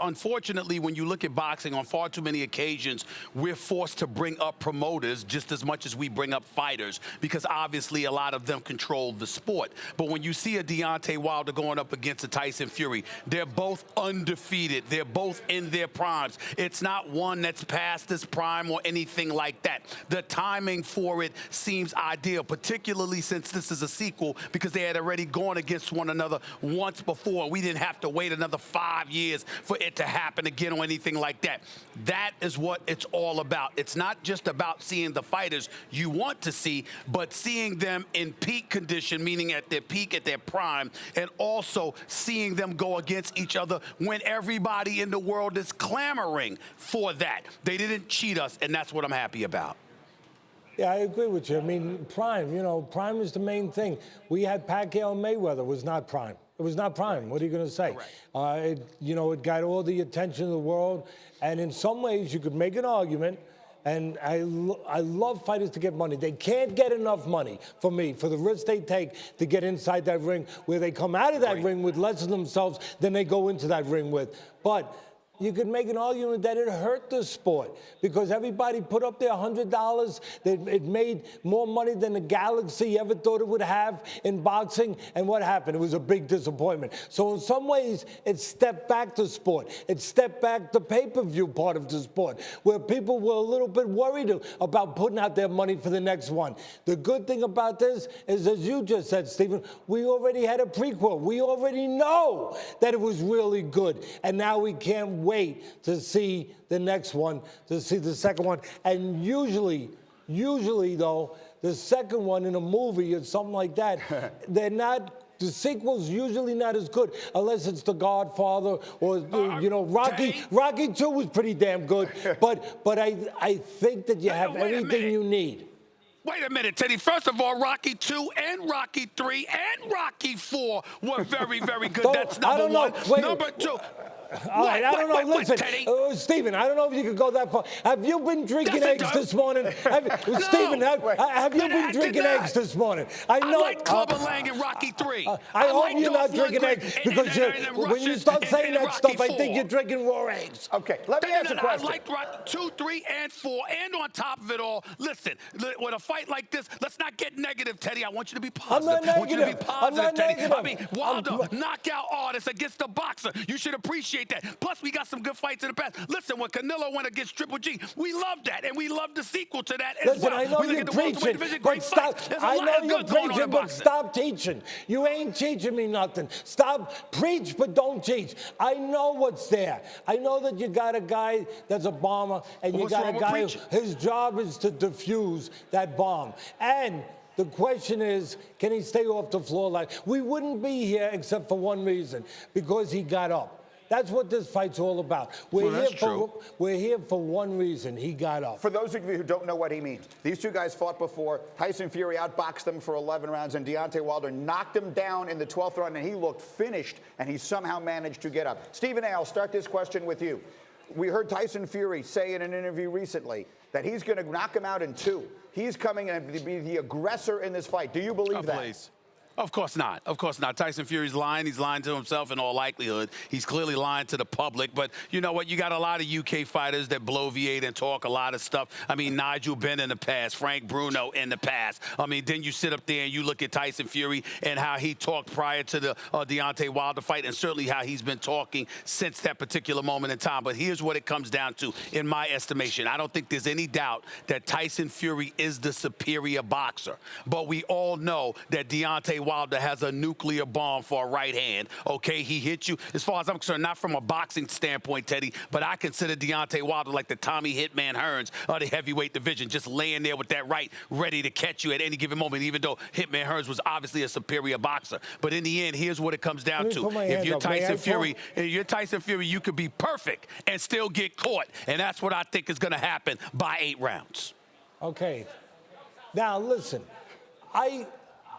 Unfortunately, when you look at boxing, on far too many occasions, we're forced to bring up promoters just as much as we bring up fighters, because obviously a lot of them control the sport. But when you see a Deontay Wilder going up against a Tyson Fury, they're both undefeated. They're both in their primes. It's not one that's past his prime or anything like that. The timing for it seems ideal, particularly since this is a sequel, because they had already gone against one another once before. We didn't have to wait another 5 years for it to happen again or anything like that. That is what it's all about. It's not just about seeing the fighters you want to see, but seeing them in peak condition, meaning at their peak, at their prime, and also seeing them go against each other when everybody in the world is clamoring for that. They didn't cheat us, and that's what I'm happy about. Yeah, I agree with you. I mean, prime, prime is the main thing. We had Pacquiao and Mayweather. It was not prime. It was not prime. What are you going to say? It got all the attention of the world. And in some ways, you could make an argument. And I love fighters to get money. They can't get enough money, for me, for the risk they take to get inside that ring, where they come out of that ring with less of themselves than they go into that ring with. But you could make an argument that it hurt the sport, because everybody put up their $100. It made more money than the Galaxy ever thought it would have in boxing. And what happened? It was a big disappointment. So in some ways, it stepped back the sport. It stepped back the pay-per-view part of the sport, where people were a little bit worried about putting out their money for the next one. The good thing about this is, as you just said, Stephen, we already had a prequel. We already know that it was really good. And now we can't wait to see the next one, to see the second one. And usually though, the second one in a movie or something like that, the sequel's usually not as good, unless it's The Godfather or, Rocky. Rocky 2 was pretty damn good, but I think that you have everything you need. Wait a minute, Teddy. First of all, Rocky 2 and Rocky 3 and Rocky 4 were very, very good. That's number one. Number two. All right, I don't know. Listen, Stephen, I don't know if you could go that far. Have you been drinking eggs this morning? Stephen, have you been drinking eggs this morning? I like Clubber Lang and Rocky 3. I hope you're not drinking eggs, because when you start saying that stuff, I think you're drinking raw eggs. Okay, let me ask a question. I like Rocky 2, 3, and 4, and on top of it all, listen, with a fight like this, let's not get negative, Teddy. I want you to be positive. I'm not negative. I want you to be positive, Teddy. Negative. I mean, Wilder, knockout artist against a boxer. You should appreciate that. Plus, we got some good fights in the past. Listen, when Canelo went against Triple G, we loved that, and we loved the sequel to that as well. I know you're preaching, but stop. I know you're preaching, but stop teaching. You ain't teaching me nothing. Stop. Preach, but don't teach. I know what's there. I know that you got a guy that's a bomber, and you got a guy his job is to defuse that bomb. And the question is, can he stay off the floor? We wouldn't be here except for one reason, because he got up. That's what this fight's all about. We're here for one reason. He got up. For those of you who don't know what he means, these two guys fought before. Tyson Fury outboxed them for 11 rounds, and Deontay Wilder knocked him down in the 12th round, and he looked finished, and he somehow managed to get up. Stephen A., I'll start this question with you. We heard Tyson Fury say in an interview recently that he's going to knock him out in 2. He's coming to be the aggressor in this fight. Do you believe that? Please. Of course not. Of course not. Tyson Fury's lying. He's lying to himself in all likelihood. He's clearly lying to the public. But you know what? You got a lot of UK fighters that bloviate and talk a lot of stuff. I mean, Nigel Benn in the past, Frank Bruno in the past. I mean, then you sit up there and you look at Tyson Fury and how he talked prior to the Deontay Wilder fight, and certainly how he's been talking since that particular moment in time. But here's what it comes down to, in my estimation. I don't think there's any doubt that Tyson Fury is the superior boxer. But we all know that Deontay Wilder has a nuclear bomb for a right hand. Okay, he hit you, as far as I'm concerned, not from a boxing standpoint, Teddy, but I consider Deontay Wilder like the Tommy Hitman Hearns of the heavyweight division, just laying there with that right, ready to catch you at any given moment, even though Hitman Hearns was obviously a superior boxer. But in the end, here's what it comes down to. If you're Tyson Fury, you could be perfect and still get caught. And that's what I think is going to happen by 8 rounds. Okay. Now, listen,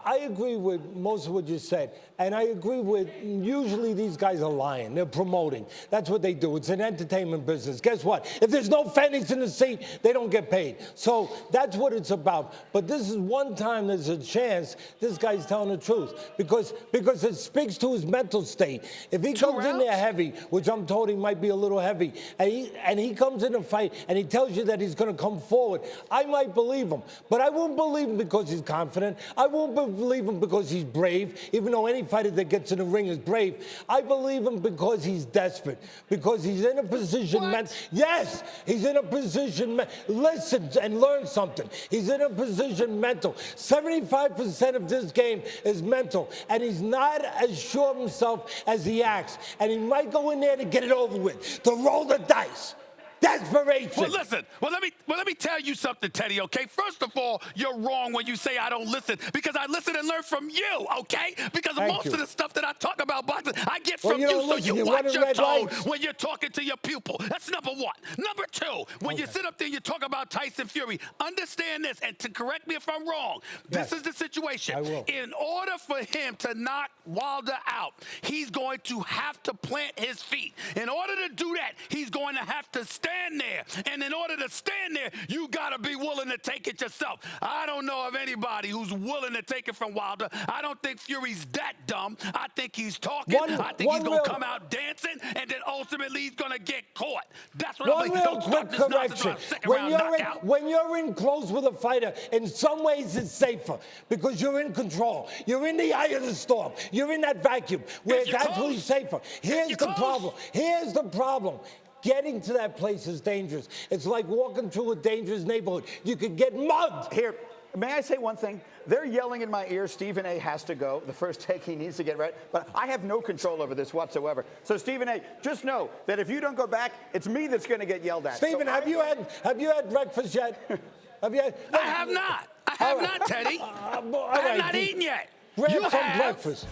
I agree with most of what you said, and I agree with usually these guys are lying. They're promoting. That's what they do. It's an entertainment business. Guess what? If there's no Phoenix in the seat, they don't get paid. So that's what it's about. But this is one time there's a chance this guy's telling the truth because it speaks to his mental state. If he comes in there heavy, which I'm told he might be a little heavy, and he comes in a fight and he tells you that he's going to come forward, I might believe him. But I won't believe him because he's confident. I won't believe him because he's brave, even though any fighter that gets in the ring is brave. I believe him because he's desperate, because he's in a position. Yes, he's in a position. Listen and learn something. He's in a position mental. 75% of this game is mental, and he's not as sure of himself as he acts. And he might go in there to get it over with, to roll the dice. Desperation. Well, listen. Well, let me tell you something, Teddy. Okay. First of all, you're wrong when you say I don't listen, because I listen and learn from you. Okay. Because most of the stuff that I talk about boxing, I get from you. So you watch your tone when you're talking to your pupil. That's number one. Number two, when you sit up there and you talk about Tyson Fury, understand this, and to correct me if I'm wrong. This is the situation. I will. In order for him to knock Wilder out, he's going to have to plant his feet. In order to do that, he's going to have to stand there. And in order to stand there, you got to be willing to take it yourself. I don't know of anybody who's willing to take it from Wilder. I don't think Fury's that dumb. I think he's talking. I think he's going to come out dancing, and then ultimately he's going to get caught. That's what I believe. Don't start this nonsense about second-round knockout. When you're in close with a fighter, in some ways it's safer because you're in control. You're in the eye of the storm. You're in that vacuum where it's actually safer. Here's the problem. Here's the problem. Getting to that place is dangerous. It's like walking through a dangerous neighborhood. You could get mugged. Here, may I say one thing? They're yelling in my ear, Stephen A. has to go. The first take he needs to get right. But I have no control over this whatsoever. So, Stephen A., just know that if you don't go back, it's me that's going to get yelled at. Stephen, have you had breakfast yet? Have you had? I have not. I have not, Teddy. I have not eaten yet. Grab some breakfast.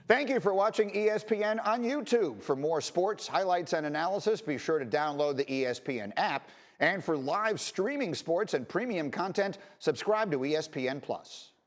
Thank you for watching ESPN on YouTube. For more sports, highlights, and analysis, be sure to download the ESPN app. And for live streaming sports and premium content, subscribe to ESPN+.